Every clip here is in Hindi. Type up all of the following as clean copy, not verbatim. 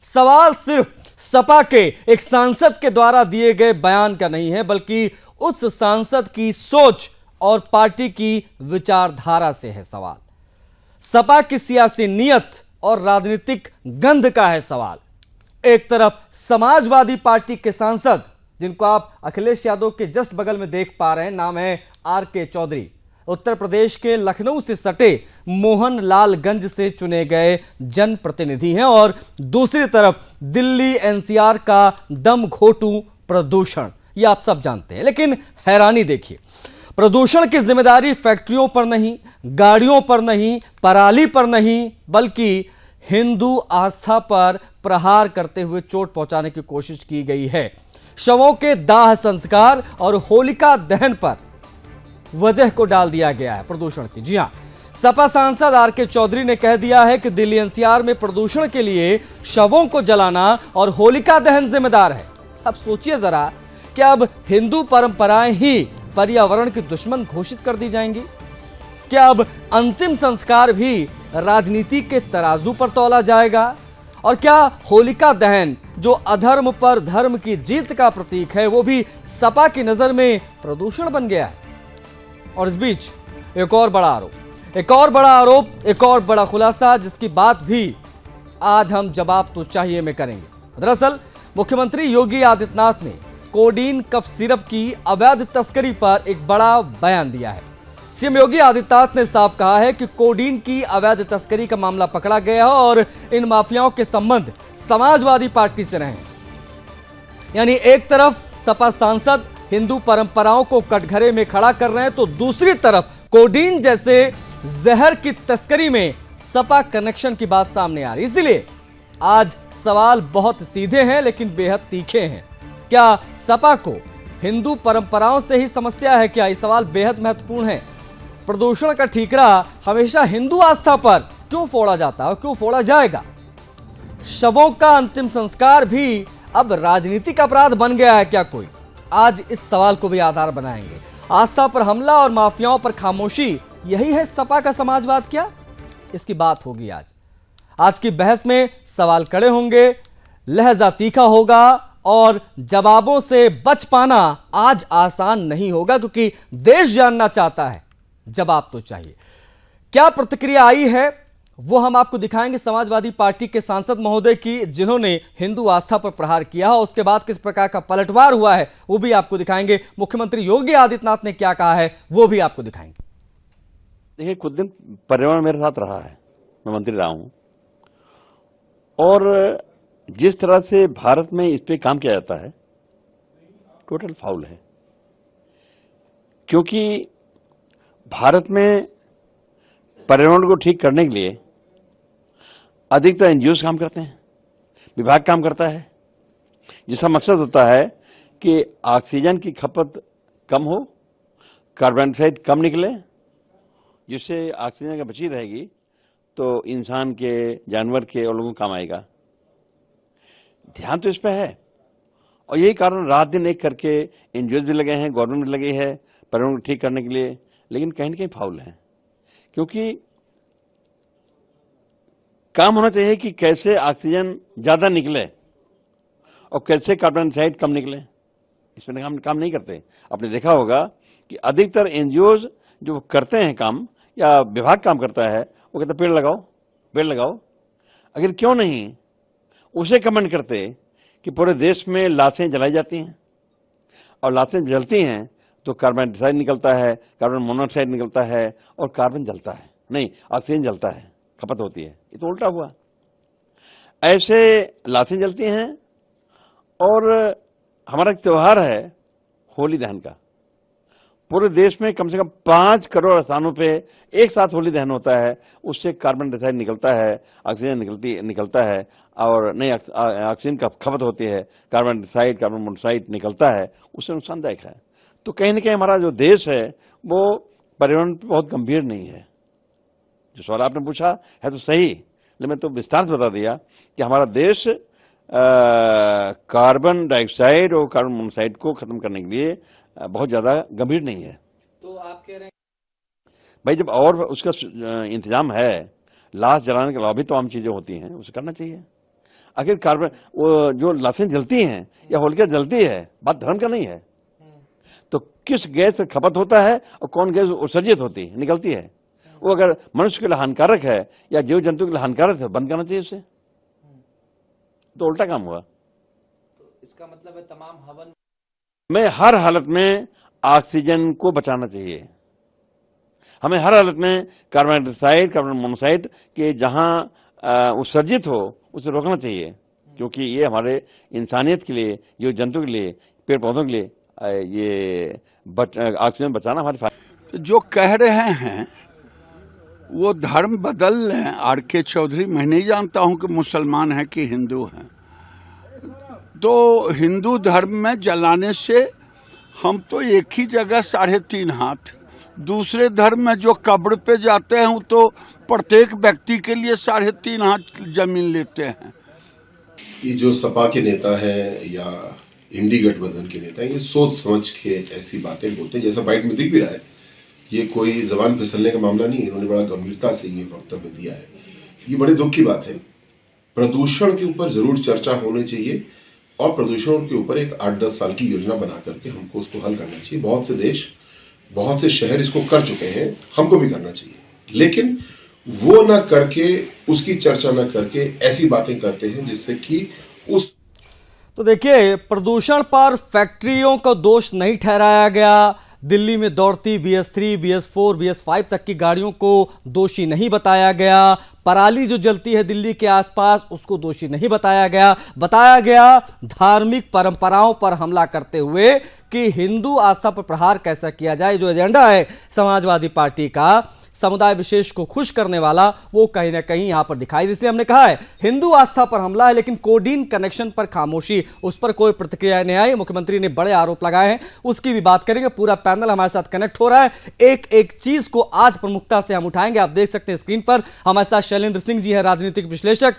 सवाल सिर्फ सपा के एक सांसद के द्वारा दिए गए बयान का नहीं है, बल्कि उस सांसद की सोच और पार्टी की विचारधारा से है सवाल। सपा की सियासी नीयत और राजनीतिक गंध का है सवाल। एक तरफ समाजवादी पार्टी के सांसद, जिनको आप अखिलेश यादव के जस्ट बगल में देख पा रहे हैं, नाम है आर.के. चौधरी, उत्तर प्रदेश के लखनऊ से सटे मोहनलालगंज से चुने गए जनप्रतिनिधि हैं, और दूसरी तरफ दिल्ली एनसीआर का दमघोटू प्रदूषण, ये आप सब जानते हैं। लेकिन हैरानी देखिए, प्रदूषण की जिम्मेदारी फैक्ट्रियों पर नहीं, गाड़ियों पर नहीं, पराली पर नहीं, बल्कि हिंदू आस्था पर प्रहार करते हुए चोट पहुंचाने की कोशिश की गई है। शवों के दाह संस्कार और होलिका दहन पर वजह को डाल दिया गया है प्रदूषण की। जी हां, सपा सांसद आर.के. चौधरी ने कह दिया है कि दिल्ली एनसीआर में प्रदूषण के लिए शवों को जलाना और होलिका दहन जिम्मेदार है। अब सोचिए जरा कि अब हिंदू परंपराएं ही पर्यावरण की दुश्मन घोषित कर दी जाएंगी? क्या अब अंतिम संस्कार भी राजनीति के तराजू पर तौला जाएगा? और क्या होलिका दहन, जो अधर्म पर धर्म की जीत का प्रतीक है, वो भी सपा की नजर में प्रदूषण बन गया है? और इस बीच एक और बड़ा आरोप, एक और बड़ा खुलासा, जिसकी बात भी आज हम जवाब तो चाहिए में करेंगे। दरअसल मुख्यमंत्री योगी आदित्यनाथ ने कोडीन कफ सिरप की अवैध तस्करी पर एक बड़ा बयान दिया है। सीएम योगी आदित्यनाथ ने साफ कहा है कि कोडीन की अवैध तस्करी का मामला पकड़ा गया है और इन माफियाओं के संबंध समाजवादी पार्टी से रहे हैं। यानी एक तरफ सपा सांसद हिंदू परंपराओं को कटघरे में खड़ा कर रहे हैं, तो दूसरी तरफ कोडीन जैसे जहर की तस्करी में सपा कनेक्शन की बात सामने आ रही। इसलिए आज सवाल बहुत सीधे हैं लेकिन बेहद तीखे हैं। क्या सपा को हिंदू परंपराओं से ही समस्या है? क्या ये सवाल बेहद महत्वपूर्ण है। प्रदूषण का ठीकरा हमेशा हिंदू आस्था पर क्यों फोड़ा जाता है और क्यों फोड़ा जाएगा? शवों का अंतिम संस्कार भी अब राजनीतिक अपराध बन गया है क्या कोई? आज इस सवाल को भी आधार बनाएंगे। आस्था पर हमला और माफियाओं पर खामोशी, यही है सपा का समाजवाद क्या? इसकी बात होगी आज की बहस में। सवाल कड़े होंगे, लहजा तीखा होगा और जवाबों से बच पाना आज आसान नहीं होगा, क्योंकि देश जानना चाहता है, जवाब तो चाहिए। क्या प्रतिक्रिया आई है वो हम आपको दिखाएंगे समाजवादी पार्टी के सांसद महोदय की, जिन्होंने हिंदू आस्था पर प्रहार किया है। उसके बाद किस प्रकार का पलटवार हुआ है वो भी आपको दिखाएंगे। मुख्यमंत्री योगी आदित्यनाथ ने क्या कहा है वो भी आपको दिखाएंगे। देखिए, कुछ दिन पर्यावरण मेरे साथ रहा है, मैं मंत्री रहा हूं, और जिस तरह से भारत में इस पे काम किया जाता है, टोटल फाउल है। क्योंकि भारत में पर्यावरण को ठीक करने के लिए अधिकतर एनजीओ काम करते हैं, विभाग काम करता है, जिसका मकसद होता है कि ऑक्सीजन की खपत कम हो, कार्बन डाइऑक्साइड कम निकले, जिससे ऑक्सीजन अगर बची रहेगी तो इंसान के, जानवर के और लोगों को काम आएगा। ध्यान तो इस पे है, और यही कारण रात दिन एक करके एनजीओ भी लगे हैं, गवर्नमेंट भी लगी है पर्यावरण को ठीक करने के लिए, लेकिन कहीं न कहीं फाउल है। क्योंकि काम होना चाहिए कि कैसे ऑक्सीजन ज्यादा निकले और कैसे कार्बन डाइऑक्साइड कम निकले, इसमें हम काम नहीं करते। आपने देखा होगा कि अधिकतर एनजीओ जो करते हैं काम, या विभाग काम करता है, वो कहते पेड़ लगाओ, पेड़ लगाओ। अगर क्यों नहीं उसे कमेंट करते कि पूरे देश में लाशें जलाई जाती हैं, और लाशें जलती हैं तो कार्बन डाइऑक्साइड निकलता है, कार्बन मोनोऑक्साइड निकलता है, और कार्बन जलता है, नहीं ऑक्सीजन जलता है, खपत होती है। ये तो उल्टा हुआ। ऐसे लाशें जलती हैं, और हमारा त्योहार है होली दहन का। पूरे देश में कम से कम 5 करोड़ स्थानों पे एक साथ होली दहन होता है, उससे कार्बन डाइऑक्साइड निकलता है, ऑक्सीजन निकलता है, और नई ऑक्सीजन का खपत होती है, कार्बन डाइऑक्साइड, कार्बन मोनोऑक्साइड निकलता है, उससे नुकसानदायक है। तो कहीं न कहीं हमारा जो देश है वो पर्यावरण पर बहुत गंभीर नहीं है। जो सवाल आपने पूछा है तो सही, लेकिन मैं तो विस्तार से बता दिया कि हमारा देश कार्बन डाइऑक्साइड और कार्बन मोनोऑक्साइड को खत्म करने के लिए बहुत ज्यादा गंभीर नहीं है। तो आप कह रहे हैं भाई, जब और उसका इंतजाम है, लाश जलाने के अलावा भी तमाम चीजें होती हैं, उसे करना चाहिए। आखिर कार्बन वो जो लाशें जलती हैं या होलिका जलती है, बात धर्म का नहीं है। तो किस गैस से खपत होता है और कौन गैस उत्सर्जित होती है, निकलती है, वो अगर मनुष्य के लिए हानिकारक है या जीव जंतु के लिए हानिकारक है, बंद करना चाहिए उसे। तो उल्टा काम हुआ। तो इसका मतलब है तमाम हवन में हर हालत में ऑक्सीजन को बचाना चाहिए। हमें हर हालत में कार्बन डाइऑक्साइड, कार्बन मोनोऑक्साइड के जहां उत्सर्जित हो उसे रोकना चाहिए, क्योंकि ये हमारे इंसानियत के लिए, जीव जंतु के लिए, पेड़ पौधों के लिए ये ऑक्सीजन बचाना हमारे फायदे। तो जो कह रहे हैं वो धर्म बदल लें। आर के चौधरी, मैं नहीं जानता हूं कि मुसलमान हैं कि हिंदू हैं। तो हिंदू धर्म में जलाने से हम तो एक ही जगह 3.5 हाथ, दूसरे धर्म में जो कब्र पे जाते हैं तो प्रत्येक व्यक्ति के लिए 3.5 हाथ जमीन लेते हैं। ये जो सपा के नेता हैं या इंडी गठबंधन के नेता हैं, ये सोच समझ के ऐसी बातें बोलते हैं, जैसा बाइट में दिख भी रहा है। ये कोई जबान फिसलने का मामला नहीं है, इन्होंने बड़ा गंभीरता से ये वक्तव्य दिया है। ये बड़े दुख की बात है। प्रदूषण के ऊपर जरूर चर्चा होनी चाहिए और प्रदूषण के ऊपर एक 8-10 साल की योजना बना करके हमको उसको हल करना चाहिए। बहुत से देश, बहुत से शहर इसको कर चुके हैं, हमको भी करना चाहिए। लेकिन वो ना करके, उसकी चर्चा ना करके ऐसी बातें करते हैं जिससे कि उस तो देखिए, प्रदूषण पर फैक्ट्रियों को दोष नहीं ठहराया गया। दिल्ली में दौड़ती BS3, BS4, BS5 तक की गाड़ियों को दोषी नहीं बताया गया। पराली जो जलती है दिल्ली के आसपास, उसको दोषी नहीं बताया गया। बताया गया धार्मिक परंपराओं पर हमला करते हुए कि हिंदू आस्था पर प्रहार कैसा किया जाए। जो एजेंडा है समाजवादी पार्टी का, समुदाय विशेष को खुश करने वाला, वो कहीं ना कहीं यहां पर दिखाई। इसलिए हमने कहा है हिंदू आस्था पर हमला है, लेकिन कोडीन कनेक्शन पर खामोशी, उस पर कोई प्रतिक्रिया नहीं आई। मुख्यमंत्री ने बड़े आरोप लगाए हैं, उसकी भी बात करेंगे। पूरा पैनल हमारे साथ कनेक्ट हो रहा है, एक एक चीज को आज प्रमुखता से हम उठाएंगे। आप देख सकते हैं स्क्रीन पर हमारे साथ शैलेंद्र सिंह जी हैं, राजनीतिक विश्लेषक।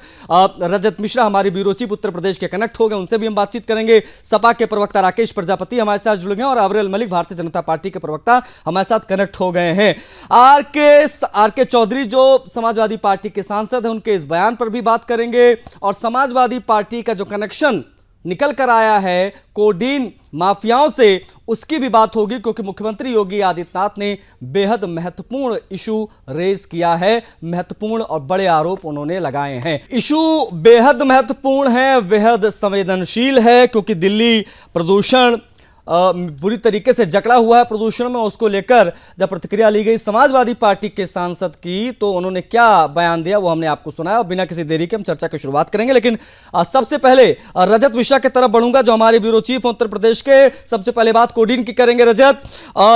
रजत मिश्रा हमारी ब्यूरो चीफ उत्तर प्रदेश के कनेक्ट हो गए, उनसे भी हम बातचीत करेंगे। सपा के प्रवक्ता राकेश प्रजापति हमारे साथ जुड़ गए और अवरेल मलिक भारतीय जनता पार्टी के प्रवक्ता हमारे साथ कनेक्ट हो गए हैं। आर के चौधरी जो समाजवादी पार्टी के सांसद हैं, उनके इस बयान पर भी बात करेंगे और समाजवादी पार्टी का जो कनेक्शन निकल कर आया है कोडीन माफियाओं से, उसकी भी बात होगी, क्योंकि मुख्यमंत्री योगी आदित्यनाथ ने बेहद महत्वपूर्ण इशू रेज किया है। महत्वपूर्ण और बड़े आरोप उन्होंने लगाए हैं। इशू बेहद महत्वपूर्ण है, बेहद संवेदनशील है, क्योंकि दिल्ली प्रदूषण बुरी तरीके से जकड़ा हुआ है प्रदूषण में। उसको लेकर जब प्रतिक्रिया ली गई समाजवादी पार्टी के सांसद की, तो उन्होंने क्या बयान दिया वो हमने आपको सुनाया और बिना किसी देरी के हम चर्चा की शुरुआत करेंगे। लेकिन सबसे पहले रजत मिश्रा की तरफ बढ़ूंगा, जो हमारे ब्यूरो चीफ उत्तर प्रदेश के। सबसे पहले बात कोडीन की करेंगे। रजत,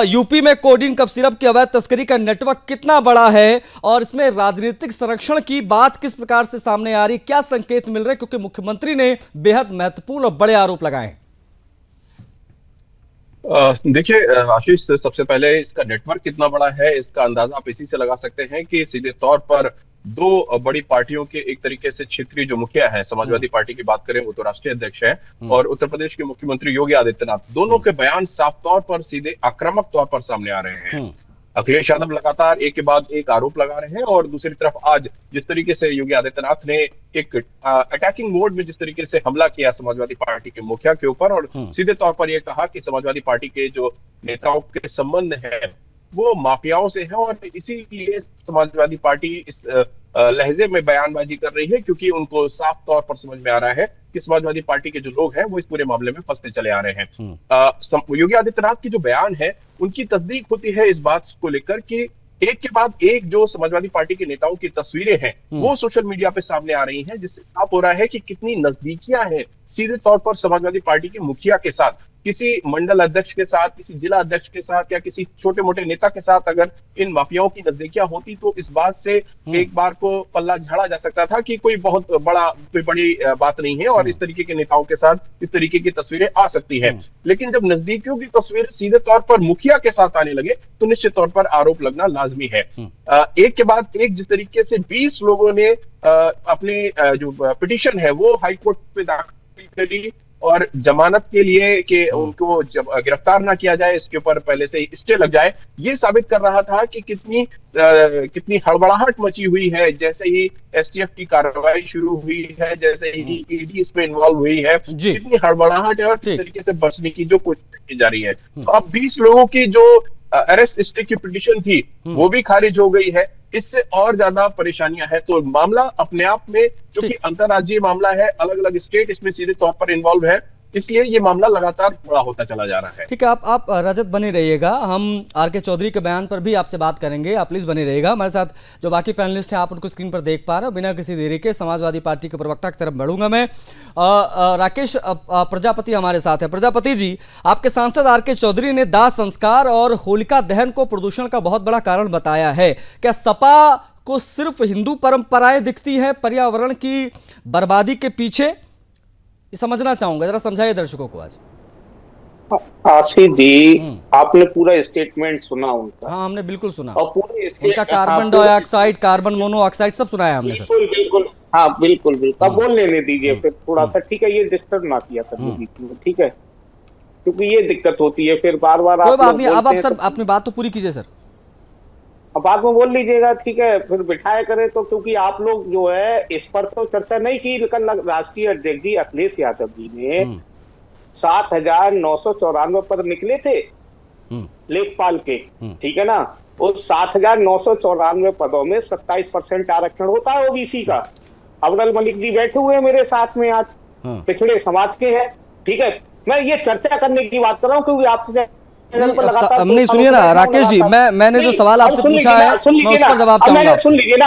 यूपी में कोडीन कफ सिरप की अवैध तस्करी का नेटवर्क कितना बड़ा है और इसमें राजनीतिक संरक्षण की बात किस प्रकार से सामने आ रही, क्या संकेत मिल रहे, क्योंकि मुख्यमंत्री ने बेहद महत्वपूर्ण और बड़े आरोप लगाए हैं। देखिए आशीष, सबसे पहले इसका नेटवर्क कितना बड़ा है इसका अंदाजा आप इसी से लगा सकते हैं कि सीधे तौर पर दो बड़ी पार्टियों के एक तरीके से क्षेत्रीय जो मुखिया है, समाजवादी पार्टी की बात करें वो तो राष्ट्रीय अध्यक्ष है, और उत्तर प्रदेश के मुख्यमंत्री योगी आदित्यनाथ, दोनों के बयान साफ तौर पर सीधे आक्रामक तौर पर सामने आ रहे हैं। अखिलेश यादव लगातार एक के बाद एक आरोप लगा रहे हैं और दूसरी तरफ आज जिस तरीके से योगी आदित्यनाथ ने एक अटैकिंग मोड में जिस तरीके से हमला किया समाजवादी पार्टी के मुखिया के ऊपर और सीधे तौर पर यह कहा कि समाजवादी पार्टी के जो नेताओं के संबंध है वो माफियाओं से है और इसीलिए समाजवादी पार्टी इस लहजे में बयानबाजी कर रही है, क्योंकि उनको साफ तौर पर समझ में आ रहा है कि समाजवादी पार्टी के जो लोग हैं वो इस पूरे मामले में फंसते चले आ रहे हैं। योगी आदित्यनाथ की जो बयान है उनकी तस्दीक होती है इस बात को लेकर कि एक के बाद एक जो समाजवादी पार्टी के नेताओं की तस्वीरें हैं वो सोशल मीडिया पे सामने आ रही हैं, जिससे साफ हो रहा है कि कितनी नजदीकियां हैं सीधे तौर पर समाजवादी पार्टी के मुखिया के साथ, किसी मंडल अध्यक्ष के साथ, किसी जिला अध्यक्ष के साथ या किसी छोटे मोटे नेता के साथ अगर इन माफियाओं की नजदीकियां होती तो इस बात से एक बार को पल्ला झाड़ा जा सकता था कि कोई बहुत बड़ी बात नहीं है और इस तरीके के नेताओं के साथ इस तरीके की तस्वीरें आ सकती है। लेकिन जब नजदीकियों की तस्वीर सीधे तौर पर मुखिया के साथ आने लगे तो निश्चित तौर पर आरोप लगना लाजमी है। एक के बाद एक जिस तरीके से 20 लोगों ने अपनी जो पिटीशन है वो हाईकोर्ट पे दाखिल करी और जमानत के लिए कि उनको जब गिरफ्तार ना किया जाए, इसके ऊपर पहले से ही स्टे लग जाए, ये साबित कर रहा था कि कितनी हड़बड़ाहट मची हुई है जैसे ही एसटीएफ की कार्रवाई शुरू हुई है, जैसे ही ईडी इसमें इन्वॉल्व हुई है, कितनी हड़बड़ाहट है और किस तरीके से बचने की जो कोशिश की जा रही है। अब 20 लोगों की जो अरेस्ट स्टे की पिटीशन थी वो भी खारिज हो गई है, इससे और ज्यादा परेशानियां हैं। तो मामला अपने आप में जो कि अंतरराज्यीय मामला है, अलग अलग स्टेट इसमें सीधे तौर पर इन्वॉल्व है, इसलिए ये मामला लगातार बड़ा होता चला जा रहा है। ठीक है, आप रजत बने रहिएगा, हम आर.के. चौधरी के बयान पर भी आपसे बात करेंगे, आप प्लीज बने रहिएगा। हमारे साथ जो बाकी पैनलिस्ट हैं आप उनको स्क्रीन पर देख पा रहे हो। बिना किसी देरी के समाजवादी पार्टी के प्रवक्ता की तरफ बढ़ूंगा मैं। राकेश प्रजापति हमारे साथ है। प्रजापति जी, आपके सांसद आर.के. चौधरी ने दाह संस्कार और होलिका दहन को प्रदूषण का बहुत बड़ा कारण बताया है। क्या सपा को सिर्फ हिंदू परंपराएं दिखती है पर्यावरण की बर्बादी के पीछे? ये समझना चाहूंगा, जरा समझाइए दर्शकों को आज। आशीष जी, आपने पूरा स्टेटमेंट सुना उनका? हाँ, हमने बिल्कुल सुना। और पूरे उनका कार्बन डाइऑक्साइड, कार्बन मोनोऑक्साइड सब सुनाया हमने सर। बिल्कुल बिल्कुल, हाँ बिल्कुल बिल्कुल। अब बोल लेने दीजिए फिर थोड़ा सा, ठीक है? ये डिस्टर्ब ना किया कर बीच में, ठीक है? क्योंकि ये दिक्कत होती है फिर बार बार। कोई बात नहीं, अब आप सर अपनी बात तो पूरी कीजिए सर। अब बाद में बोल लीजिएगा, ठीक है? फिर बिठाया करें तो, क्योंकि आप लोग जो है इस पर तो चर्चा नहीं की। लेकिन राष्ट्रीय अध्यक्ष जी अखिलेश यादव जी ने 7,994 पद निकले थे लेखपाल के, ठीक है ना? उस 7,994 पदों में 27% आरक्षण होता है ओबीसी का। अब्दुल मलिक जी बैठे हुए हैं मेरे साथ में आज, पिछड़े समाज के हैं, ठीक है? मैं ये चर्चा करने की बात कर रहा हूँ क्योंकि आपसे नहीं, सुनिए ना राकेश जी, मैंने जो सवाल आपसे पूछा है मैं उस पर जवाब चाहूंगा। सुन लीजिए ना।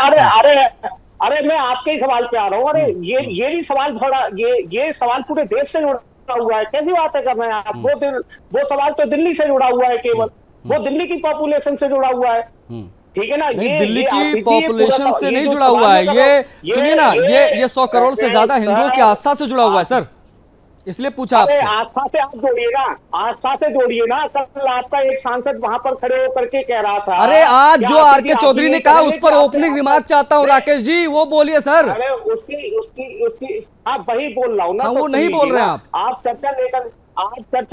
अरे मैं आपके ही सवाल पे आ रहा हूँ। अरे ये भी सवाल थोड़ा, ये सवाल पूरे देश से जुड़ा हुआ है। कैसी बातें कर रहे हैं आप? वो सवाल तो दिल्ली से जुड़ा हुआ है, केवल वो दिल्ली की पॉपुलेशन से जुड़ा हुआ है, ठीक है ना? ये दिल्ली की पॉपुलेशन से नहीं जुड़ा हुआ है, ये सुनिए ना, ये 100 करोड़ से ज्यादा हिंदुओं की आस्था से जुड़ा हुआ है सर, इसलिए पूछा आपसे। आस्था से आप जोड़िए ना, आस्था से जोड़िए ना। कल आपका एक सांसद वहां पर खड़े होकर के कह रहा था। अरे आज जो आर.के. चौधरी ने कहा उस पर ओपनिंग रिमार्क चाहता हूँ राकेश जी, वो बोलिए सर। अरे उसकी आप वही बोल रहा हूँ ना। हाँ, वो नहीं बोल रहे हैं आप चर्चा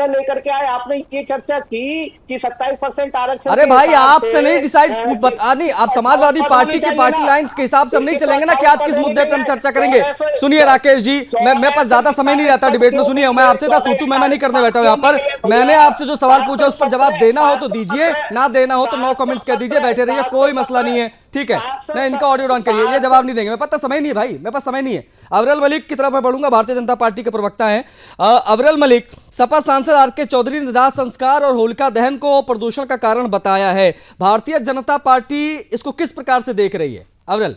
लेकर के आए। आपने ये चर्चा की कि 27% आरक्षण। अरे भाई, आपसे नहीं डिसाइड नहीं, आप समाजवादी पार्टी की पार्टी लाइंस के हिसाब से हम नहीं चलेंगे ना कि आज किस मुद्दे पे हम चर्चा करेंगे। सुनिए राकेश जी, मेरे पास ज्यादा समय नहीं रहता डिबेट में। सुनिए, मैं आपसे तू मैं नहीं करने बैठा हूं यहाँ पर। मैंने आपसे जो सवाल पूछा उस पर जवाब देना हो तो दीजिए, ना देना हो तो नो कमेंट्स कह दीजिए, बैठे रहिए, कोई मसला नहीं है, ठीक है? नहीं, इनका ऑडियो ऑन करिए, ये जवाब नहीं देंगे। मेरे पास समय नहीं है भाई, मेरे पास समय नहीं है। अवरल मलिक की तरफ मैं बढ़ूंगा, भारतीय जनता पार्टी के प्रवक्ता हैं अवरल मलिक। सपा सांसद आर.के. चौधरी ने दाह संस्कार और होलिका दहन को प्रदूषण का कारण बताया है। भारतीय जनता पार्टी इसको किस प्रकार से देख रही है अवरल?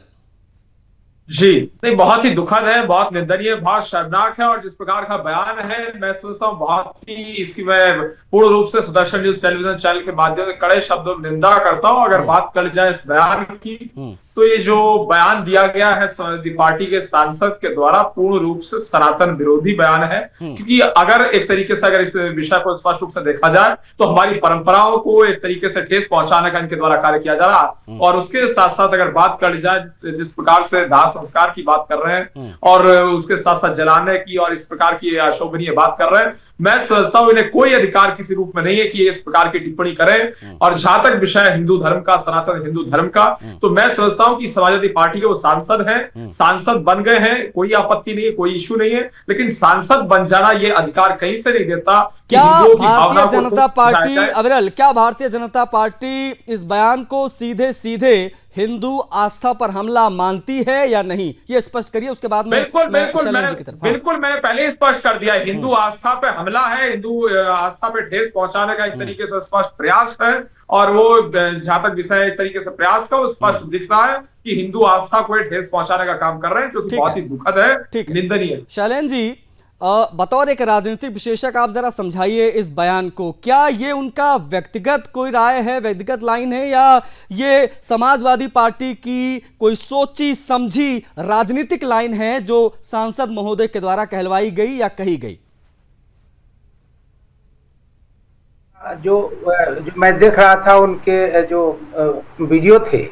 जी नहीं, बहुत ही दुखद है, बहुत निंदनीय, बहुत शर्मनाक है। और जिस प्रकार का बयान है, मैं सोचता हूँ बहुत ही इसकी मैं पूर्ण रूप से सुदर्शन न्यूज टेलीविजन चैनल के माध्यम से कड़े शब्दों में निंदा करता हूँ। अगर बात कर जाए इस बयान की, तो ये जो बयान दिया गया है समाजवादी पार्टी के सांसद के द्वारा पूर्ण रूप से सनातन विरोधी बयान है। क्योंकि अगर एक तरीके से अगर इस विषय को स्पष्ट रूप से देखा जाए तो हमारी परंपराओं को एक तरीके से ठेस पहुंचाने का इनके द्वारा कार्य किया जा रहा है। और उसके साथ साथ अगर बात कर जाए जिस प्रकार से दाह संस्कार की बात कर रहे हैं और उसके साथ साथ जलाने की और इस प्रकार की अशोभनीय बात कर रहे हैं, मैं समझता हूं इन्हें कोई अधिकार किसी रूप में नहीं है कि ये इस प्रकार की टिप्पणी करें। और जहां तक विषय हिंदू धर्म का, सनातन हिंदू धर्म का, तो मैं समझता हूं कि समाजवादी पार्टी के वो सांसद हैं, सांसद बन गए हैं, कोई आपत्ति नहीं है, कोई इश्यू नहीं है। लेकिन सांसद बन जाना ये अधिकार कहीं से नहीं देता। क्या भारतीय जनता पार्टी अविरल, क्या भारतीय जनता पार्टी इस बयान को सीधे सीधे हिंदू आस्था पर हमला मानती है या नहीं, ये स्पष्ट करिए, उसके बाद में बिल्कुल मैंने पहले ही स्पष्ट कर दिया। हिंदू आस्था पे हमला है, हिंदू आस्था पे ठेस पहुंचाने का एक तरीके से स्पष्ट प्रयास है। और वो जहां तक विषय एक तरीके से प्रयास का वो स्पष्ट दिख रहा है कि हिंदू आस्था को ठेस पहुंचाने का काम कर रहे हैं, जो कि बहुत ही दुखद है, निंदनीय। शैलेंद्र जी, बतौर एक राजनीतिक विशेषज्ञ आप जरा समझाइए इस बयान को। क्या ये उनका व्यक्तिगत कोई राय है, व्यक्तिगत लाइन है, या ये समाजवादी पार्टी की कोई सोची समझी राजनीतिक लाइन है जो सांसद महोदय के द्वारा कहलवाई गई या कही गई? जो मैं देख रहा था उनके जो वीडियो थे,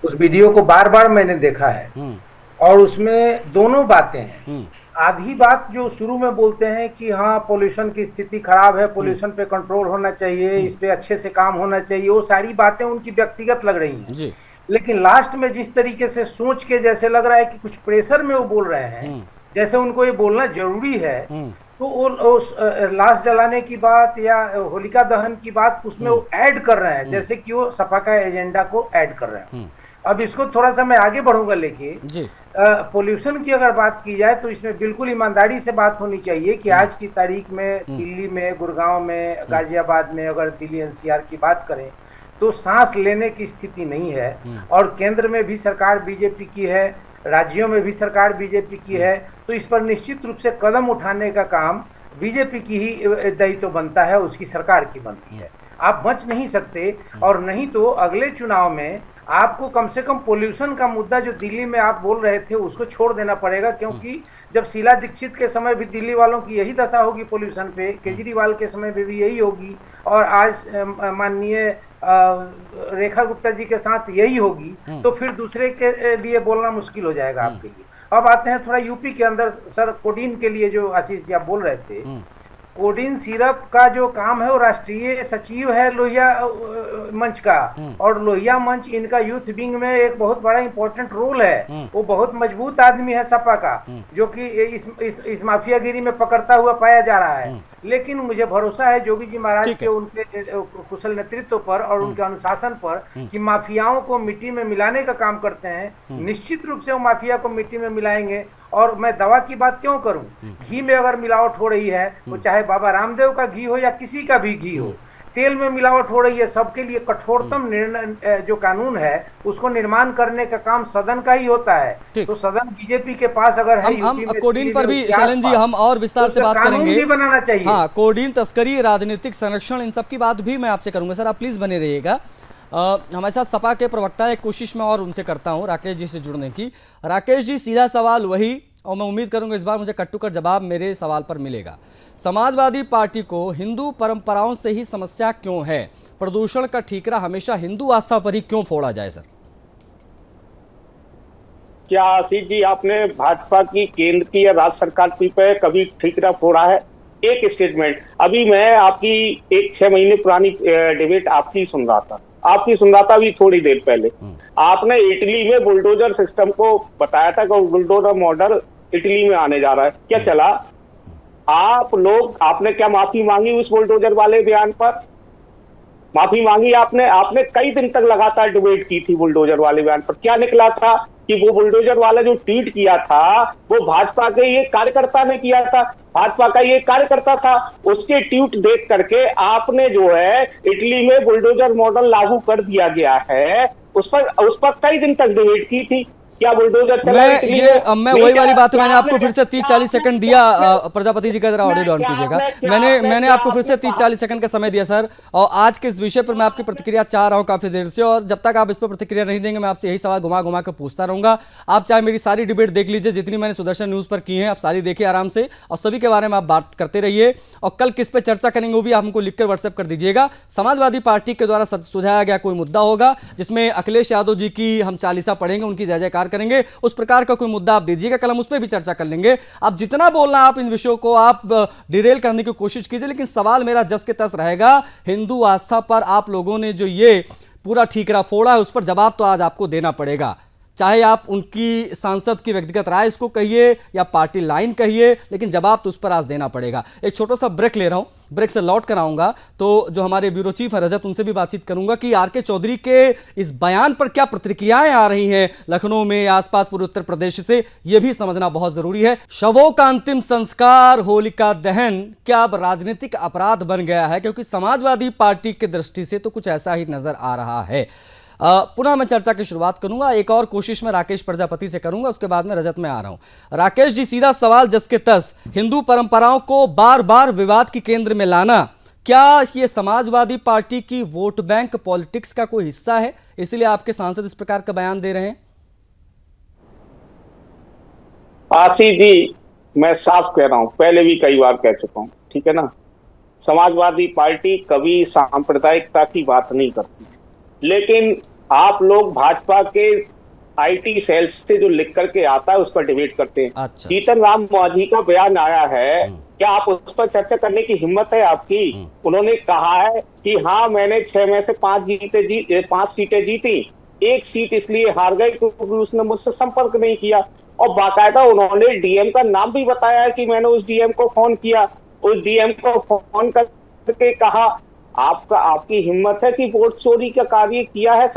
उस वीडियो को बार बार मैंने देखा है और उसमें दोनों बातें हैं। आधी बात जो शुरू में बोलते हैं कि हाँ पोल्यूशन की स्थिति खराब है, पोल्यूशन पे कंट्रोल होना चाहिए, इस पे अच्छे से काम होना चाहिए, वो सारी बातें उनकी व्यक्तिगत लग रही हैं जी। लेकिन लास्ट में जिस तरीके से सोच के जैसे लग रहा है कि कुछ प्रेशर में वो बोल रहे हैं, जैसे उनको ये बोलना जरूरी है, तो वो लाश जलाने की बात या होलिका दहन की बात उसमें वो ऐड कर रहे हैं, जैसे कि वो सपा का एजेंडा को ऐड कर रहे हैं। अब इसको थोड़ा सा मैं आगे बढ़ूंगा लेके, पोल्यूशन की अगर बात की जाए तो इसमें बिल्कुल ईमानदारी से बात होनी चाहिए कि आज की तारीख में दिल्ली में, गुड़गांव में, गाजियाबाद में, अगर दिल्ली एनसीआर की बात करें तो सांस लेने की स्थिति नहीं है। और केंद्र में भी सरकार बीजेपी की है, राज्यों में भी सरकार बीजेपी की है, तो इस पर निश्चित रूप से कदम उठाने का काम बीजेपी की ही दायित्व बनता है, उसकी सरकार की बनती है। आप बच नहीं सकते, और नहीं तो अगले चुनाव में आपको कम से कम पोल्यूशन का मुद्दा जो दिल्ली में आप बोल रहे थे उसको छोड़ देना पड़ेगा, क्योंकि जब शीला दीक्षित के समय भी दिल्ली वालों की यही दशा होगी पोल्यूशन पे, केजरीवाल के समय पे भी यही होगी, और आज माननीय रेखा गुप्ता जी के साथ यही होगी, तो फिर दूसरे के लिए बोलना मुश्किल हो जाएगा आपके लिए। अब आते हैं थोड़ा यूपी के अंदर, सर कोडीन के लिए जो आशीष जी आप बोल रहे थे, कोडीन सिरप का जो काम है वो राष्ट्रीय सचिव है लोहिया मंच का, और लोहिया मंच इनका यूथ विंग में एक बहुत बड़ा इंपॉर्टेंट रोल है। वो बहुत मजबूत आदमी है सपा का, जो कि इस माफियागिरी में पकड़ता हुआ पाया जा रहा है। लेकिन मुझे भरोसा है योगी जी महाराज के उनके कुशल नेतृत्व पर और उनके अनुशासन पर कि माफियाओं को मिट्टी में मिलाने का काम करते हैं। निश्चित रूप से वो माफिया को मिट्टी में मिलाएंगे। और मैं दवा की बात क्यों करूं, घी में अगर मिलावट हो रही है, वो चाहे बाबा रामदेव का घी हो या किसी का भी घी हो, तेल में मिलावट हो रही है, सबके लिए कठोरतम निर्णय जो कानून है उसको निर्माण करने का काम सदन का ही होता है। तो सदन बीजेपी के पास अगर है, हम कोडीन पर भी शैलन जी हम और विस्तार से बात करेंगे, भी बनाना चाहिए। हाँ, कोडीन, तस्करी, राजनीतिक संरक्षण, इन सब की बात भी मैं आपसे करूंगा। सर आप प्लीज बने रहिएगा। हमारे साथ सपा के प्रवक्ता, एक कोशिश मैं और उनसे करता हूं राकेश जी से जुड़ने की। राकेश जी, सीधा सवाल वही, और मैं उम्मीद करूंगा इस बार मुझे कट्टू कर जवाब मेरे सवाल पर मिलेगा। समाजवादी पार्टी को हिंदू परंपराओं से ही समस्या क्यों है? प्रदूषण का ठीकरा हमेशा हिंदू आस्था पर ही क्यों फोड़ा जाए सर? क्या आशीष जी आपने भाजपा की केंद्र की या राज्य सरकार की पे कभी ठीकरा फोड़ा है? एक स्टेटमेंट, अभी मैं आपकी एक 6 महीने पुरानी डिबेट आपकी सुन रहा था अभी थोड़ी देर पहले। आपने इटली में बुलडोजर सिस्टम को बताया था कि बुलडोजर मॉडल इटली में आने जा रहा है। क्या चला? आपने क्या माफी मांगी उस बुलडोजर वाले बयान पर? माफी मांगी आपने कई दिन तक लगातार डिबेट की थी बुलडोजर वाले बयान पर। क्या निकला था कि वो बुलडोजर वाला जो ट्वीट किया था वो भाजपा के ये कार्यकर्ता ने किया था, भाजपा का ये कार्यकर्ता था। उसके ट्वीट देख करके आपने जो है इटली में बुलडोजर मॉडल लागू कर दिया गया है, उस पर कई दिन तक डिबेट की थी। क्या बुलडोजर मैं वही वाली बात मैंने आपको फिर से 30-40 सेकंड दिया। प्रजापति जी का जरा ऑडियो डाउन कीजिएगा। मैंने आपको फिर से 30-40 सेकंड का समय दिया सर, और आज के इस विषय पर मैं आपकी प्रतिक्रिया चाह रहा हूं काफी देर से, और जब तक आप इस पर प्रतिक्रिया नहीं देंगे मैं आपसे यही सवाल घुमा घुमा कर पूछता रहूंगा। आप चाहे मेरी सारी डिबेट देख लीजिए, जितनी मैंने सुदर्शन न्यूज पर की है आप सारी देखिए आराम से, और सभी के बारे में आप बात करते रहिए। और कल किस पे चर्चा करेंगे वो भी आप हमको लिखकर व्हाट्सएप कर दीजिएगा। समाजवादी पार्टी के द्वारा सुझाया गया कोई मुद्दा होगा जिसमें अखिलेश यादव जी की हम चालीसा पढ़ेंगे, उनकी जय जयकार करेंगे, उस प्रकार का कोई मुद्दा आप दीजिएगा, कल हम उस पर भी चर्चा कर लेंगे। आप जितना बोलना आप इन विषयों को आप डिरेल करने की कोशिश कीजिए, लेकिन सवाल मेरा जस के तस रहेगा। हिंदू आस्था पर आप लोगों ने जो ये पूरा ठीकरा फोड़ा है उस पर जवाब तो आज आपको देना पड़ेगा, चाहे आप उनकी सांसद की व्यक्तिगत राय इसको कहिए या पार्टी लाइन कहिए, लेकिन जवाब तो उस पर आज देना पड़ेगा। एक छोटा सा ब्रेक ले रहा हूं, ब्रेक से लौट कर आऊंगा तो जो हमारे ब्यूरो चीफ है रजत, उनसे भी बातचीत करूंगा कि आर.के. चौधरी के इस बयान पर क्या प्रतिक्रियाएं आ रही हैं लखनऊ में, आसपास पूरे उत्तर प्रदेश से, यह भी समझना बहुत जरूरी है। शवों का अंतिम संस्कार, होलिका दहन क्या अब राजनीतिक अपराध बन गया है? क्योंकि समाजवादी पार्टी की दृष्टि से तो कुछ ऐसा ही नजर आ रहा है। पुनः मैं चर्चा की शुरुआत करूंगा, एक और कोशिश में राकेश प्रजापति से करूंगा, उसके बाद में रजत में आ रहा हूं। राकेश जी, सीधा सवाल जस के तस, हिंदू परंपराओं को बार बार विवाद के केंद्र में लाना, क्या ये समाजवादी पार्टी की वोट बैंक पॉलिटिक्स का कोई हिस्सा है, इसलिए आपके सांसद इस प्रकार का बयान दे रहे हैं? आशीष जी, मैं साफ कह रहा हूं, पहले भी कई बार कह चुका हूं, ठीक है ना। समाजवादी पार्टी कभी सांप्रदायिकता की बात नहीं करती, लेकिन आप लोग भाजपा के आईटी सेल से जो लिख करके आता है उस पर डिबेट करते हैं। अच्छा। जीतन राम मांझी का बयान आया है, क्या आप उस पर चर्चा करने की हिम्मत है आपकी? उन्होंने कहा है कि हाँ मैंने 6 में से 5 सीटें जीती, 1 सीट इसलिए हार गई क्योंकि उसने मुझसे संपर्क नहीं किया। और बाकायदा उन्होंने डीएम का नाम भी बताया है कि मैंने उस डीएम को फोन किया, उस डीएम को फोन करके कहा। आपकी हिम्मत है कि वोट चोरी का कार्य किया है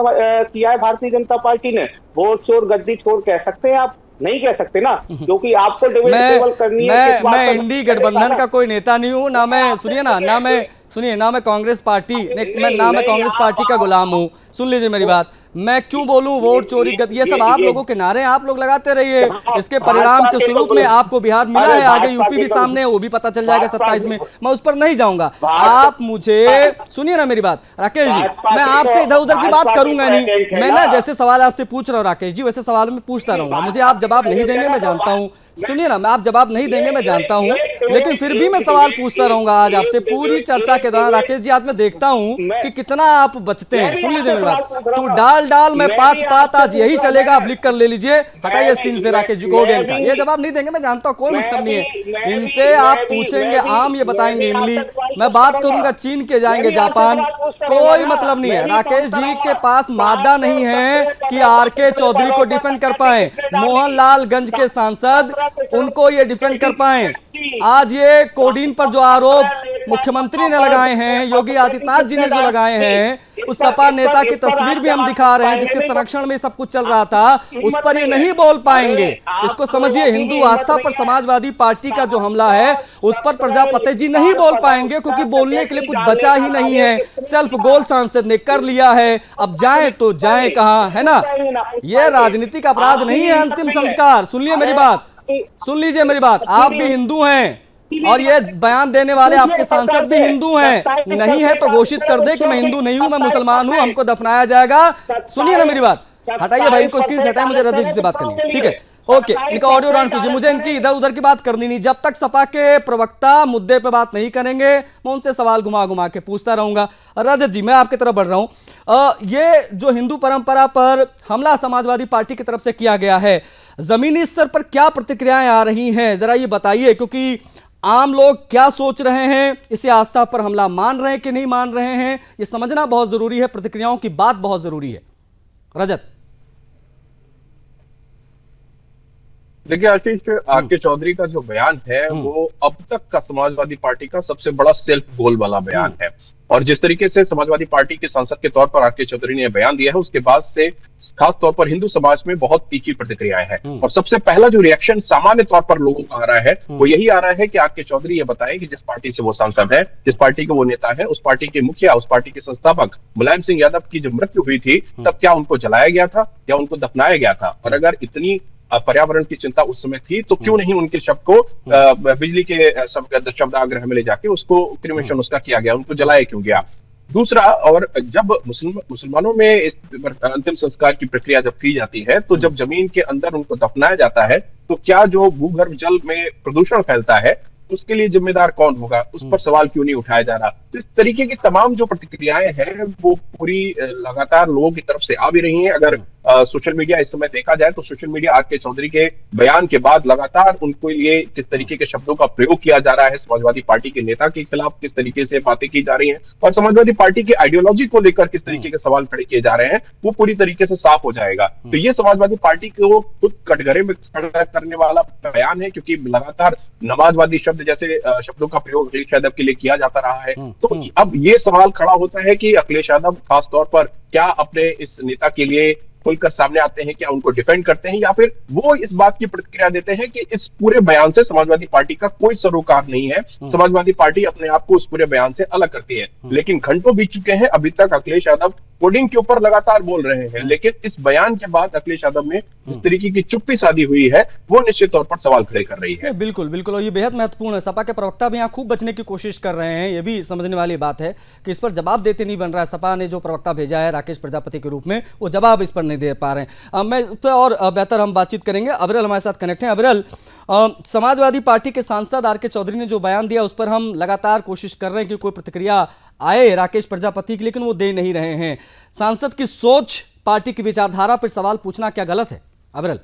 भारतीय जनता पार्टी ने? वोट चोर गद्दी चोर कह सकते हैं आप? नहीं कह सकते ना, क्योंकि आपको डिबेट केवल करनी है। मैं इंडी गठबंधन का कोई नेता नहीं हूँ, ना मैं कांग्रेस पार्टी कांग्रेस पार्टी का गुलाम हूँ। सुन लीजिए मेरी बात, मैं क्यों बोलूं वोट चोरी ये सब आप लोगों के नारे आप लोग लगाते रहिए। इसके परिणाम के स्वरूप में आपको बिहार मिला है, आगे यूपी भी सामने है, वो भी पता चल जाएगा 27 में। मैं उस पर नहीं जाऊंगा। आप मुझे सुनिए ना मेरी बात राकेश जी, मैं आपसे इधर उधर की बात करूंगा नहीं। मैं ना जैसे सवाल आपसे पूछ रहा हूँ राकेश जी, वैसे सवाल में पूछता रहूंगा। मुझे आप जवाब नहीं देंगे मैं जानता हूँ, सुनिए ना, मैं आप जवाब नहीं देंगे मैं जानता हूं, लेकिन फिर भी मैं सवाल पूछता रहूंगा आज आपसे पूरी चर्चा के दौरान। राकेश जी आज मैं देखता हूं कि कितना आप बचते हैं। सुन लीजिए मेरी बात, तू डाल मैं पात आज यही चलेगा, आप लिख कर ले लीजिए, हटाइए स्क्रीन से राकेश जी को। इनका ये जवाब नहीं देंगे मैं जानता हूं, कोई मतलब नहीं है। इनसे आप पूछेंगे आम, ये बताएंगे इमली, मैं बात करूंगा चीन के जाएंगे जापान, कोई मतलब नहीं है। राकेश जी के पास मादा नहीं है कि आरके चौधरी को डिफेंड कर पाए, मोहनलालगंज के सांसद उनको ये डिफेंड कर पाए। आज ये कोडीन पर जो आरोप मुख्यमंत्री ने लगाए हैं, योगी आदित्यनाथ जी ने जो लगाए हैं, उस सपा नेता की तस्वीर भी हम दिखा रहे हैं जिसके संरक्षण में सब कुछ चल रहा था, उस पर ये नहीं बोल पाएंगे। इसको समझिए, हिंदू आस्था पर समाजवादी पार्टी का जो हमला है उस पर प्रजापति जी नहीं बोल पाएंगे, क्योंकि बोलने के लिए कुछ बचा ही नहीं है। सेल्फ गोल सांसद ने कर लिया है, अब जाए तो जाए कहां, है ना? ये राजनीतिक अपराध नहीं है अंतिम संस्कार। सुनिए मेरी बात, सुन लीजिए मेरी बात, आप भी हिंदू हैं और ये बयान देने वाले आपके सांसद भी हिंदू हैं। नहीं है तो घोषित कर दे कि मैं हिंदू नहीं हूं, मैं मुसलमान हूं, हमको दफनाया जाएगा। सुनिए ना मेरी बात, हटाइए भाई इनको स्क्रीन से हटाइए, मुझे रजत जी से बात करनी है, ठीक है? ओके, इनका ऑडियो राउंड कीजिए, मुझे इनकी इधर उधर की बात करनी नहीं। जब तक सपा के प्रवक्ता मुद्दे पे बात नहीं करेंगे मैं उनसे सवाल घुमा घुमा के पूछता रहूंगा। रजत जी, मैं आपकी तरफ बढ़ रहा हूं। ये जो हिंदू परंपरा पर हमला समाजवादी पार्टी की तरफ से किया गया है, जमीनी स्तर पर क्या प्रतिक्रियाएं आ रही हैं, जरा ये बताइए, क्योंकि आम लोग क्या सोच रहे हैं, इसे आस्था पर हमला मान रहे हैं कि नहीं मान रहे हैं, ये समझना बहुत जरूरी है, प्रतिक्रियाओं की बात बहुत जरूरी है। रजत। देखिए आशीष, आरके चौधरी का जो बयान है वो अब तक का समाजवादी पार्टी का सबसे बड़ा सेल्फ गोल वाला बयान है। और जिस तरीके से समाजवादी पार्टी के सांसद के तौर पर आरके चौधरी ने बयान दिया है, उसके बाद से खास तौर पर हिंदू समाज में बहुत तीखी प्रतिक्रियाएं हैं। और सबसे पहला जो रिएक्शन सामान्य तौर पर लोगों का आ रहा है वो यही आ रहा है कि आरके चौधरी ये बताएं कि जिस पार्टी से वो सांसद है, जिस पार्टी के वो नेता है, उस पार्टी के मुखिया, उस पार्टी के संस्थापक मुलायम सिंह यादव की जब मृत्यु हुई थी तब क्या उनको जलाया गया था या उनको दफनाया गया था? और अगर इतनी पर्यावरण की चिंता उस समय थी तो क्यों नहीं उनके शव को बिजली के शवदाह में ले जाके उसको क्रिमेशन उसका किया गया, उनको जलाया क्यों गया? दूसरा, और जब मुसलमानों में इस अंतिम संस्कार की प्रक्रिया जब की जाती है तो जब जमीन के अंदर उनको दफनाया जाता है तो क्या जो भूगर्भ जल में प्रदूषण फैलता है उसके लिए जिम्मेदार कौन होगा? उस पर सवाल क्यों नहीं उठाया जा रहा? इस तरीके की तमाम जो प्रतिक्रियाएं हैं वो पूरी लगातार लोगों की तरफ से आ भी रही हैं। अगर सोशल मीडिया इस समय देखा जाए तो सोशल मीडिया आरके चौधरी के बयान के बाद लगातार उनको ये किस तरीके के शब्दों का प्रयोग किया जा रहा है, समाजवादी पार्टी के नेता के खिलाफ किस तरीके से बातें की जा रही हैं और समाजवादी पार्टी की आइडियोलॉजी को लेकर किस तरीके के सवाल खड़े किए जा रहे हैं, वो पूरी तरीके से साफ हो जाएगा। तो ये समाजवादी पार्टी को खुद कटघरे में खड़ा करने वाला बयान है, क्योंकि लगातार नमाजवादी शब्द जैसे शब्दों का प्रयोग अखिलेश यादव के लिए किया जाता रहा है। तो अब ये सवाल खड़ा होता है कि अखिलेश यादव खास तौर पर क्या अपने इस नेता के लिए खुलकर सामने आते हैं, क्या उनको डिफेंड करते हैं, या फिर वो इस बात की प्रतिक्रिया देते हैं कि इस पूरे बयान से समाजवादी पार्टी का कोई सरोकार नहीं है, समाजवादी पार्टी अपने आप को उस पूरे बयान से अलग करती है। लेकिन घंटों बीत चुके हैं, अभी तक अखिलेश यादव कोडिंग के ऊपर लगातार बोल रहे हैं, लेकिन इस बयान के बाद अखिलेश यादव में जिस तरीके की चुप्पी साधी हुई है वो निश्चित तौर पर सवाल खड़े कर रही है। बिल्कुल बिल्कुल, और ये बेहद महत्वपूर्ण है। सपा के प्रवक्ता भी यहाँ खूब बचने की कोशिश कर रहे हैं, ये भी समझने वाली बात है कि इस पर जवाब देते नहीं बन रहा है। सपा ने जो प्रवक्ता भेजा है राकेश प्रजापति के रूप में, वो जवाब इस पर नहीं दे पा रहे हैं। मैं इस पर और बेहतर हम बातचीत करेंगे। अविरल हमारे साथ कनेक्ट हैं। अविरल, समाजवादी पार्टी के सांसद आरके चौधरी ने जो बयान दिया उस पर हम लगातार कोशिश कर रहे हैं कि कोई प्रतिक्रिया आए राकेश प्रजापति की, लेकिन वो दे नहीं रहे हैं। सांसद की सोच पार्टी की विचारधारा पर सवाल पूछना क्या गलत है? अविरल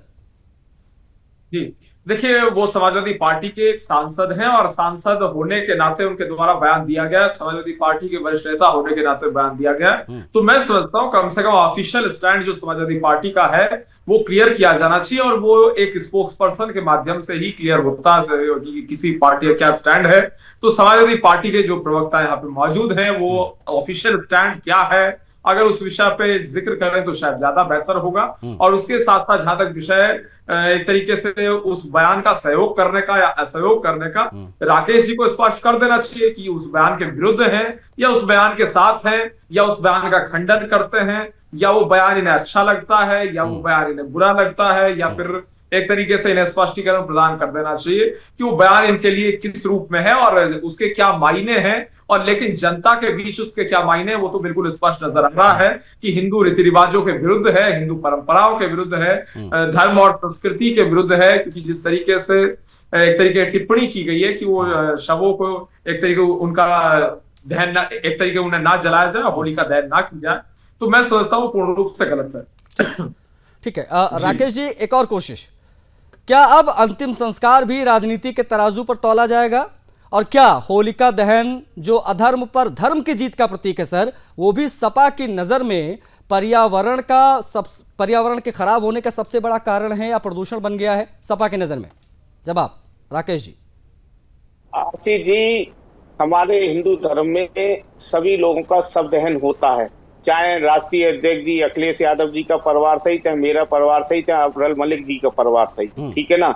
जी, देखिए, वो समाजवादी पार्टी के एक सांसद हैं और सांसद होने के नाते उनके द्वारा बयान दिया गया, समाजवादी पार्टी के वरिष्ठ नेता होने के नाते बयान दिया गया। तो मैं समझता हूं कम से कम ऑफिशियल स्टैंड जो समाजवादी पार्टी का है वो क्लियर किया जाना चाहिए, और वो एक स्पोक्स पर्सन के माध्यम से ही क्लियर होता है कि किसी पार्टी का क्या स्टैंड है। तो समाजवादी पार्टी के जो प्रवक्ता यहाँ पे मौजूद हैं वो ऑफिशियल स्टैंड क्या है अगर उस विषय पे जिक्र करें तो शायद ज्यादा बेहतर होगा। और उसके साथ साथ जहां तक विषय एक तरीके से उस बयान का सहयोग करने का या असहयोग करने का, राकेश जी को स्पष्ट कर देना चाहिए कि उस बयान के विरुद्ध हैं या उस बयान के साथ हैं, या उस बयान का खंडन करते हैं, या वो बयान इन्हें अच्छा लगता है या वो बयान इन्हें बुरा लगता है, या फिर एक तरीके से इन्हें स्पष्टीकरण प्रदान कर देना चाहिए कि वो बयान इनके लिए किस रूप में है और उसके क्या मायने हैं। और लेकिन जनता के बीच उसके क्या मायने हैं वो तो बिल्कुल स्पष्ट नजर आ रहा है कि हिंदू रीति रिवाजों के विरुद्ध है, हिंदू परंपराओं के विरुद्ध है, धर्म और संस्कृति के विरुद्ध है। क्योंकि जिस तरीके से एक तरीके टिप्पणी की गई है कि वो शवों को एक तरीके उनका दहन एक तरीके उन्हें ना जलाया जाए, होली का दहन ना की जाए, तो मैं समझता हूँ पूर्ण रूप से गलत है। ठीक है, राकेश जी एक और कोशिश, क्या अब अंतिम संस्कार भी राजनीति के तराजू पर तौला जाएगा? और क्या होलिका दहन जो अधर्म पर धर्म की जीत का प्रतीक है सर, वो भी सपा की नजर में पर्यावरण के खराब होने का सबसे बड़ा कारण है या प्रदूषण बन गया है सपा की नजर में? जवाब राकेश जी। आशीष जी, हमारे हिंदू धर्म में सभी लोगों का सब दहन होता है, चाहे राष्ट्रीय अध्यक्ष जी अखिलेश यादव जी का परिवार सही, चाहे मेरा परिवार सही, चाहे अब्दुल मलिक जी का परिवार सही, ठीक है ना।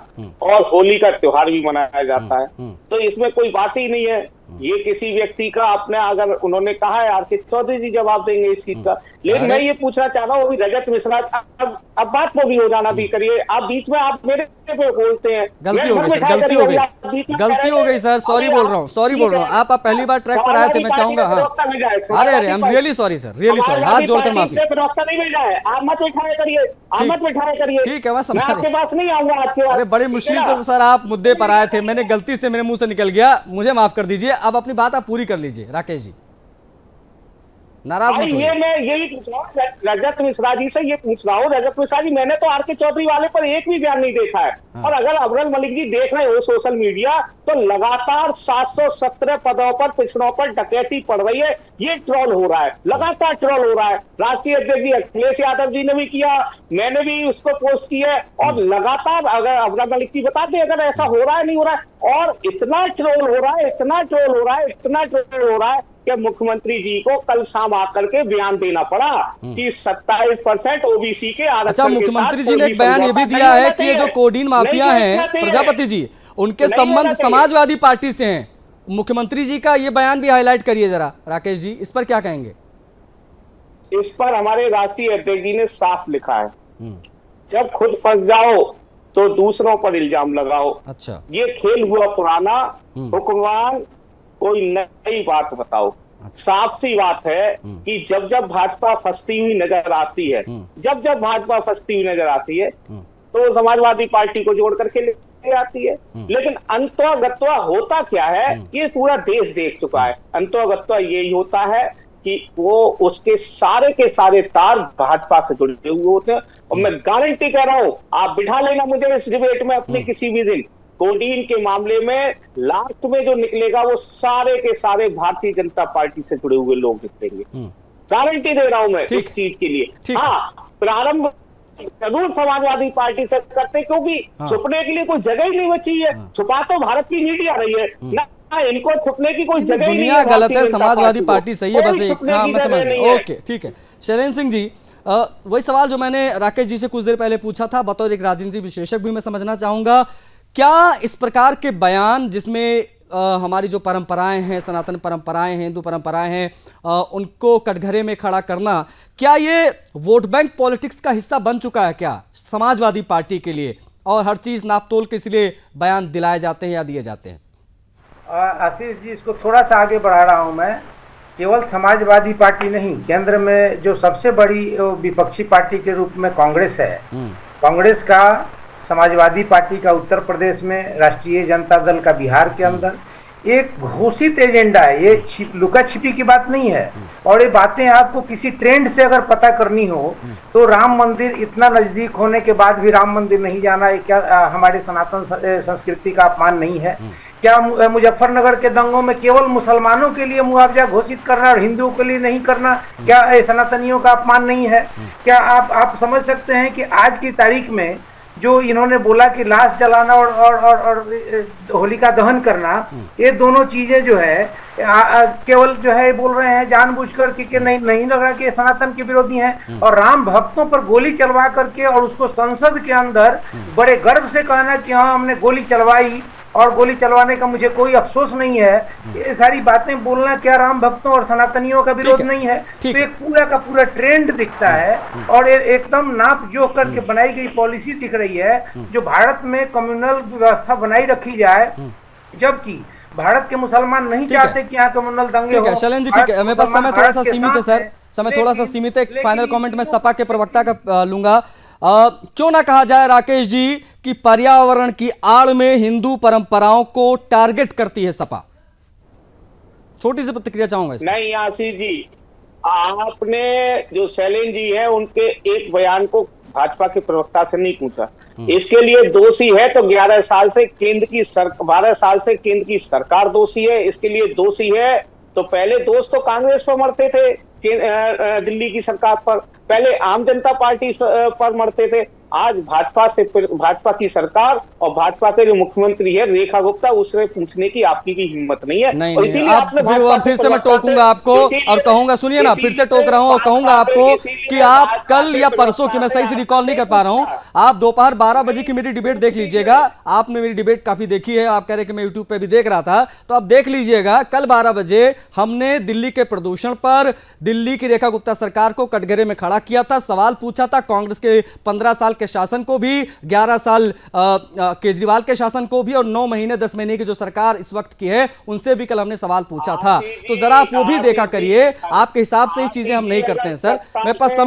और होली का त्योहार भी मनाया जाता है, तो इसमें कोई बात ही नहीं है। ये किसी व्यक्ति का अपने, अगर उन्होंने कहा है आरके चौधरी जी जवाब देंगे इस चीज का, लेकिन मैं ये पूछना चाह रहा हूँ अभी रजत मिश्रा, अब बात को भी हो जाना भी करिए, आप बीच में आप मेरे पे बोलते हैं। गलती हो गई सर, गलती हो गई सर, सॉरी बोल रहा हूँ, आप पहली बार ट्रैक पर आए थे, मैं चाहूंगा। हाँ, अरे I am really sorry sir, really sorry, हाथ जोड़कर माफी। नहीं मिल जाए, आप मत उठाया करिए, आप मत उठाया करिए। ठीक है, मैं आपके पास नहीं आऊंगा आपके। अरे बड़ी मुश्किल से तो सर आप मुद्दे पर आए थे, मैंने गलती से मेरे मुंह से निकल गया, मुझे माफ कर दीजिए। अब अपनी बात आप पूरी कर लीजिए राकेश जी, नाराज मत होइए। ये मैं यही पूछ रहा हूँ रजत मिश्रा जी से, ये पूछ रहा हूँ रजत मिश्रा जी, मैंने तो आरके चौधरी वाले पर एक भी बयान नहीं देखा है। और अगर अब्दुल मलिक जी देख रहे हो सोशल मीडिया, तो लगातार 717 पदों पर पिछड़ों पर डकैती पड़ रही है, ये ट्रोल हो रहा है, लगातार ट्रोल हो रहा है। राष्ट्रीय अध्यक्ष जी अखिलेश यादव जी ने भी किया, मैंने भी उसको पोस्ट किया, और लगातार अगर अब्दुल मलिक जी बताते अगर ऐसा हो रहा है नहीं हो रहा है, और इतना ट्रोल हो रहा है, इतना ट्रोल हो रहा है, इतना ट्रोल हो रहा है कि मुख्यमंत्री जी को कल शाम आकर के बयान देना पड़ा कि 27% ओबीसी के आरक्षण। अच्छा, मुख्यमंत्री जी ने एक बयान ये भी दिया है कि ये जो कोडीन माफिया हैं प्रजापति जी, उनके संबंध समाजवादी पार्टी से हैं। मुख्यमंत्री जी का ये बयान भी हाईलाइट करिए जरा राकेश जी, इस पर क्या कहेंगे? इस पर हमारे राष्ट्रीय अध्यक्ष जी ने साफ लिखा है, जब खुद फंस जाओ तो दूसरों पर इल्जाम लगाओ। अच्छा, ये खेल हुआ पुराना, हुक्मरान कोई नई बात बताओ। साफ सी बात है कि जब जब भाजपा फंसती हुई नजर आती है, जब जब भाजपा फंसती हुई नजर आती है, तो समाजवादी पार्टी को जोड़ करके ले आती है। लेकिन अंतोगत्वा होता क्या है, ये पूरा देश देख चुका है। अंतोगत्वा यही होता है कि वो उसके सारे के सारे तार भाजपा से जुड़े हुए होते हैं। और मैं गारंटी कह रहा हूं, आप बिठा लेना मुझे इस डिबेट में अपने किसी भी दिन, कोडीन के मामले में लास्ट में जो निकलेगा वो सारे के सारे भारतीय जनता पार्टी से जुड़े हुए लोग निकलेंगे, गारंटी दे रहा हूं मैं इस चीज के लिए। हाँ, प्रारंभ जरूर समाजवादी पार्टी से करते, क्योंकि छुपने के लिए कोई जगह ही नहीं बची है। छुपा तो भारत की मीडिया रही है ना, इनको छुपने की कोई जगह ही नहीं है। गलत है, समाजवादी पार्टी सही है, बस हाँ मैं समझ गया। ओके ठीक है, शैलेंद्र सिंह जी, वही सवाल जो मैंने राकेश जी से कुछ देर पहले पूछा था, बतौर एक राजनीति विशेषज्ञ भी मैं समझना चाहूंगा, क्या इस प्रकार के बयान जिसमें हमारी जो परंपराएं हैं, सनातन परंपराएं हैं, हिंदू परंपराएं हैं, उनको कटघरे में खड़ा करना, क्या ये वोट बैंक पॉलिटिक्स का हिस्सा बन चुका है क्या समाजवादी पार्टी के लिए, और हर चीज नापतोल के इसलिए बयान दिलाए जाते हैं या दिए जाते हैं? आशीष जी, इसको थोड़ा सा आगे बढ़ा रहा हूं मैं। केवल समाजवादी पार्टी नहीं, केंद्र में जो सबसे बड़ी विपक्षी पार्टी के रूप में कांग्रेस है, कांग्रेस का, समाजवादी पार्टी का उत्तर प्रदेश में, राष्ट्रीय जनता दल का बिहार के अंदर, एक घोषित एजेंडा है, ये लुका छिपी की बात नहीं है। और ये बातें आपको किसी ट्रेंड से अगर पता करनी हो तो राम मंदिर इतना नजदीक होने के बाद भी राम मंदिर नहीं जाना, ये क्या हमारे सनातन संस्कृति का अपमान नहीं है? क्या मुजफ्फरनगर के दंगों में केवल मुसलमानों के लिए मुआवजा घोषित करना और हिंदुओं के लिए नहीं करना क्या सनातनियों का अपमान नहीं है? क्या आप समझ सकते हैं कि आज की तारीख में जो इन्होंने बोला कि लाश जलाना और होलिका दहन करना, ये दोनों चीजें जो है केवल जो है बोल रहे हैं जानबूझकर कि नहीं लग रहा कि सनातन के विरोधी हैं, और राम भक्तों पर गोली चलवा करके और उसको संसद के अंदर बड़े गर्व से कहना कि हाँ हमने गोली चलवाई और गोली चलवाने का मुझे कोई अफसोस नहीं है, ये सारी बातें बोलना क्या राम भक्तों और सनातनियों का विरोध नहीं है? तो एक पूरा का पूरा ट्रेंड दिखता है और एकदम नाप जोख करके बनाई गई पॉलिसी दिख रही है जो भारत में कम्युनल व्यवस्था बनाई रखी जाए, जबकि भारत के मुसलमान नहीं चाहते कि यहाँ कम्युनल दंगे हो। शैलेंद्र जी, ठीक है, मेरे पास समय थोड़ा सा सीमित है सर, समय थोड़ा सा सीमित है। फाइनल कमेंट में सपा के प्रवक्ता का लूंगा। क्यों ना कहा जाए राकेश जी कि पर्यावरण की आड़ में हिंदू परंपराओं को टारगेट करती है सपा? छोटी सी प्रतिक्रिया चाहूंगा इसमें। नहीं आशीष जी, आपने जो शैलेंद्र जी है उनके एक बयान को भाजपा के प्रवक्ता से नहीं पूछा। इसके लिए दोषी है तो 12 साल से केंद्र की 12 साल से केंद्र की सरकार दोषी है। इसके लिए दोषी है तो पहले दोष तो कांग्रेस पर मरते थे, दिल्ली की सरकार पर, पहले आम जनता पार्टी पर मरते थे। आज भाजपा की सरकार और भाजपा के जो मुख्यमंत्री है रेखा गुप्ता, उससे पूछने की आपकी भी हिम्मत नहीं है। नहीं, फिर से मैं टोकूंगा आपको और कहूंगा, सुनिए ना, फिर से टोक रहा हूं और कहूंगा आपको कि आप कल या परसों की, मैं सही से रिकॉल नहीं कर पा रहा हूं, आप दोपहर 12 बजे की मेरी डिबेट देख लीजिएगा। आपने मेरी डिबेट काफी देखी है, आप कह रहे कि मैं यूट्यूब पे भी देख रहा था, तो आप देख लीजिएगा। कल 12 बजे हमने दिल्ली के प्रदूषण पर दिल्ली की रेखा गुप्ता सरकार को कटघरे में खड़ा किया था, सवाल पूछा था। कांग्रेस के 15 साल के शासन को भी, 11 साल केजरीवाल के शासन को भी, और 9 महीने 10 महीने की जो सरकार इस वक्त की है उनसे भी कल हमने सवाल पूछा था। तो जरा आप वो भी देखा करिए, आपके हिसाब से ही चीजें हम नहीं करते हैं सर। मेरे पास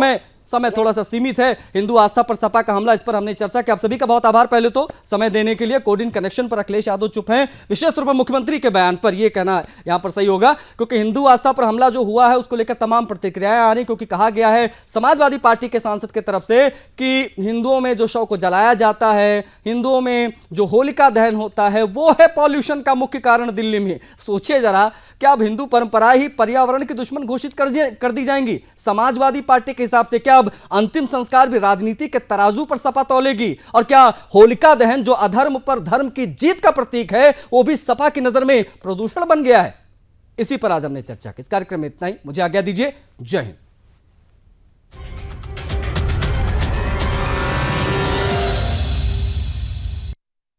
समय थोड़ा सा सीमित है। हिंदू आस्था पर सपा का हमला, इस पर हमने चर्चा की। आप सभी का बहुत आभार पहले तो समय देने के लिए। कोडिन कनेक्शन पर अखिलेश यादव चुप हैं, विशेष तौर पर मुख्यमंत्री के बयान पर यह कहना यहां पर सही होगा, क्योंकि हिंदू आस्था पर हमला जो हुआ है उसको लेकर तमाम प्रतिक्रियाएं आ रही, क्योंकि कहा गया है समाजवादी पार्टी के सांसद की तरफ से कि हिंदुओं में जो शव को जलाया जाता है, हिंदुओं में जो होलिका दहन होता है, वो है पॉल्यूशन का मुख्य कारण दिल्ली में। सोचिए जरा, क्या अब हिंदू परंपरा ही पर्यावरण की दुश्मन घोषित कर दी जाएंगी समाजवादी पार्टी के हिसाब से? क्या अब अंतिम संस्कार भी राजनीति के तराजू पर सपा तौलेगी? और क्या होलिका दहन जो अधर्म पर धर्म की जीत का प्रतीक है, वो भी सपा की नजर में प्रदूषण बन गया है? इसी पर आज हमने चर्चा की। इस कार्यक्रम में इतना ही, मुझे आज्ञा दीजिए। जय हिंद।